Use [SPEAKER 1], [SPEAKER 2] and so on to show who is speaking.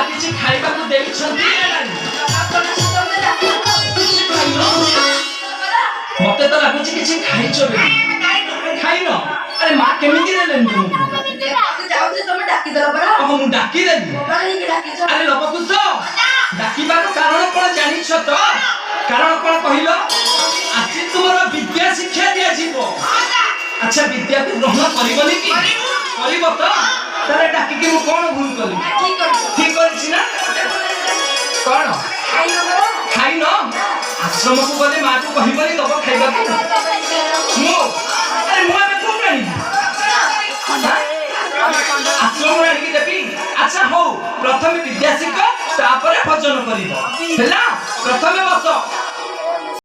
[SPEAKER 1] କିଛି ଖାଇବାକୁ ଦେଇଛନ୍ତି ମତେ ତ ଲାଗୁଛି କିଛି ଖାଇଛ ଖାଇନ ଆରେ ମା କେମିତି ଦେଲେନି ତୁମକୁ ମୁଁ ଡାକିଦେଲି ଆରେ ଲବକୁଶ ଡାକିବାର କାରଣ କଣ ଜାଣିଛ ତ କାରଣ କଣ କହିଲ ଆଜି ତୁମର ବିଦ୍ୟା ଶିକ୍ଷା ଦିଆଯିବ ଆଚ୍ଛା ବିଦ୍ୟାକୁ ଗ୍ରହଣ କରିବନି କି କରିବ ତ ତାହେଲେ ଡାକିକି ମୁଁ କଣ ଭୁଲ କଲି ଠିକ କରିଛି ନା କଣ ଖାଇନ ଆଶ୍ରମକୁ ଗଲେ ମାକୁ କହିବନି ଦବ ଖାଇବାକୁ ମୁଁ ଆରେ ମୁଁ ଏବେ କୋଉଠୁ ଆଣିବି ଆଶ୍ରମରୁ ଆଣିକି ଦେବି ଆଚ୍ଛା ହଉ ପ୍ରଥମେ ବିଦ୍ୟା ଶିଖ ତାପରେ ଭଜନ କରିବ ହେଲା ପ୍ରଥମେ ବସ